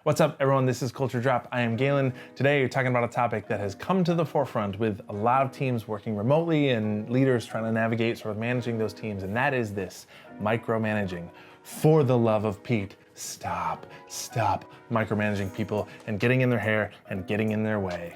What's up, everyone? This is Culture Drop. I am Galen. Today, we're talking about a topic that has come to the forefront with a lot of teams working remotely and leaders trying to navigate sort of managing those teams, and that is this, micromanaging. For the love of Pete, stop micromanaging people and getting in their hair and getting in their way.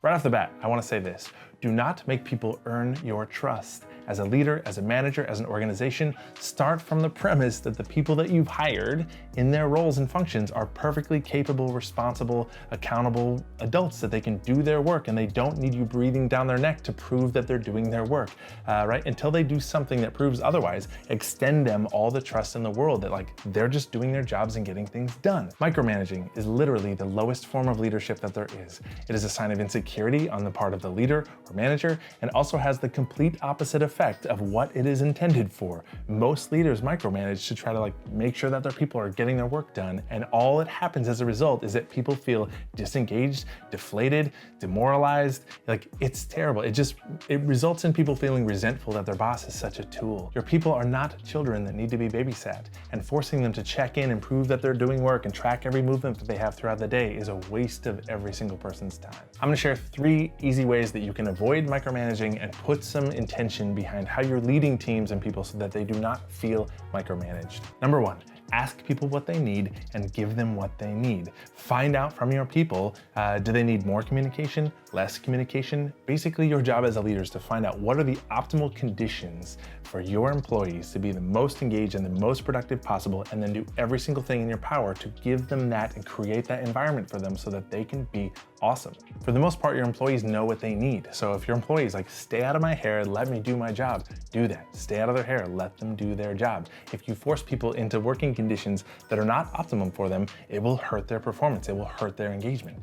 Right off the bat, I want to say this. Do not make people earn your trust. As a leader, as a manager, as an organization, start from the premise that the people that you've hired in their roles and functions are perfectly capable, responsible, accountable adults, that they can do their work and they don't need you breathing down their neck to prove that they're doing their work, right? Until they do something that proves otherwise, extend them all the trust in the world that they're just doing their jobs and getting things done. Micromanaging is literally the lowest form of leadership that there is. It is a sign of insecurity on the part of the leader or manager, and also has the complete opposite effect of what it is intended for. Most leaders micromanage to try to make sure that their people are getting their work done, and all that happens as a result is that people feel disengaged, deflated, demoralized. It's terrible. It results in people feeling resentful that their boss is such a tool. Your people are not children that need to be babysat, and forcing them to check in and prove that they're doing work and track every movement that they have throughout the day is a waste of every single person's time. I'm gonna share 3 easy ways that you can avoid micromanaging and put some intention behind how you're leading teams and people so that they do not feel micromanaged. Number 1, ask people what they need and give them what they need. Find out from your people, do they need more communication, less communication? Basically, your job as a leader is to find out what are the optimal conditions for your employees to be the most engaged and the most productive possible, and then do every single thing in your power to give them that and create that environment for them so that they can be awesome. For the most part, your employees know what they need. So if your employees stay out of my hair, let me do my job, do that. Stay out of their hair, let them do their job. If you force people into working conditions that are not optimum for them, it will hurt their performance, it will hurt their engagement.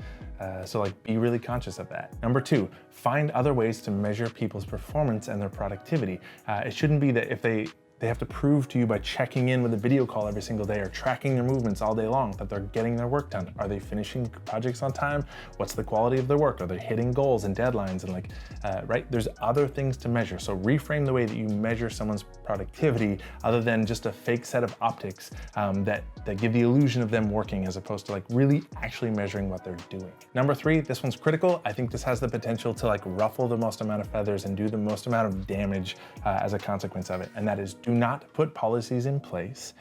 So be really conscious of that. Number 2, find other ways to measure people's performance and their productivity. It shouldn't be that if they have to prove to you by checking in with a video call every single day or tracking their movements all day long that they're getting their work done. Are they finishing projects on time? What's the quality of their work? Are they hitting goals and deadlines? And right? There's other things to measure. So reframe the way that you measure someone's productivity other than just a fake set of optics that give the illusion of them working, as opposed to really actually measuring what they're doing. Number 3, this one's critical. I think this has the potential to ruffle the most amount of feathers and do the most amount of damage as a consequence of it. And that is, do not put policies in place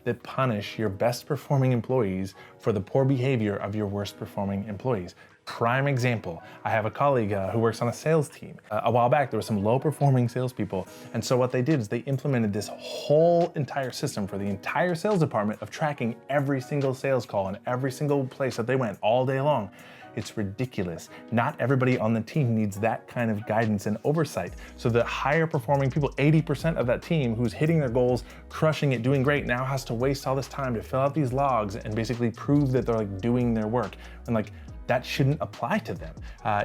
that punish your best performing employees for the poor behavior of your worst performing employees. Prime example, I have a colleague who works on a sales team. A while back, there were some low performing salespeople. And so what they did is they implemented this whole entire system for the entire sales department of tracking every single sales call and every single place that they went all day long. It's ridiculous. Not everybody on the team needs that kind of guidance and oversight. So the higher performing people, 80% of that team who's hitting their goals, crushing it, doing great, now has to waste all this time to fill out these logs and basically prove that they're doing their work. And that shouldn't apply to them.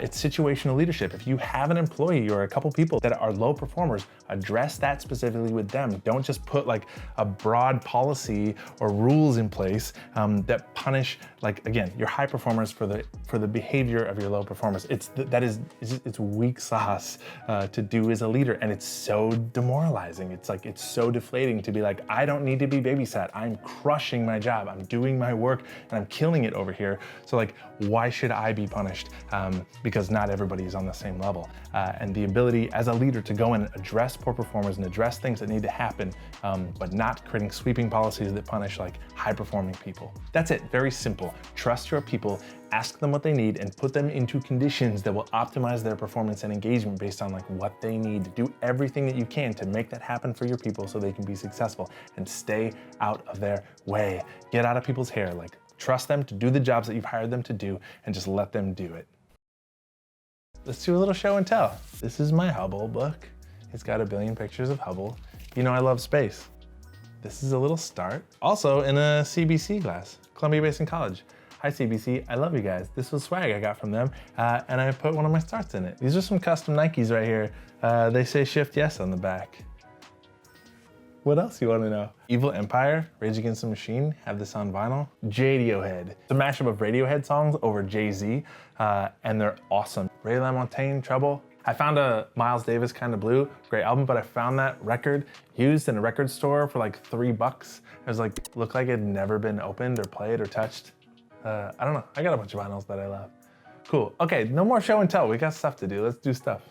It's situational leadership. If you have an employee or a couple people that are low performers, address that specifically with them. Don't just put a broad policy or rules in place that punish, again, your high performers for the behavior of your low performers. It's weak sauce to do as a leader, and it's so demoralizing. It's so deflating to be I don't need to be babysat. I'm crushing my job. I'm doing my work and I'm killing it over here. So why should I be punished? Because not everybody is on the same level. And the ability as a leader to go in and address poor performers and address things that need to happen, but not creating sweeping policies that punish high performing people. That's it, very simple. Trust your people, ask them what they need, and put them into conditions that will optimize their performance and engagement based on what they need. Do everything that you can to make that happen for your people so they can be successful, and stay out of their way. Get out of people's hair. Trust them to do the jobs that you've hired them to do, and just let them do it. Let's do a little show and tell. This is my Hubble book. It's got 1 billion pictures of Hubble. You know I love space. This is a little start. Also in a CBC class, Columbia Basin College. Hi CBC, I love you guys. This was swag I got from them, and I put one of my starts in it. These are some custom Nikes right here. They say Shift Yes on the back. What else you want to know? Evil Empire, Rage Against the Machine, have this on vinyl. Radiohead. It's a mashup of Radiohead songs over Jay-Z, and they're awesome. Ray LaMontagne, Trouble, I found a Miles Davis Kind of Blue, great album, but I found that record used in a record store for like $3. It was like, looked like it had never been opened or played or touched. I don't know, I got a bunch of vinyls that I love. Cool, okay, no more show and tell. We got stuff to do, let's do stuff.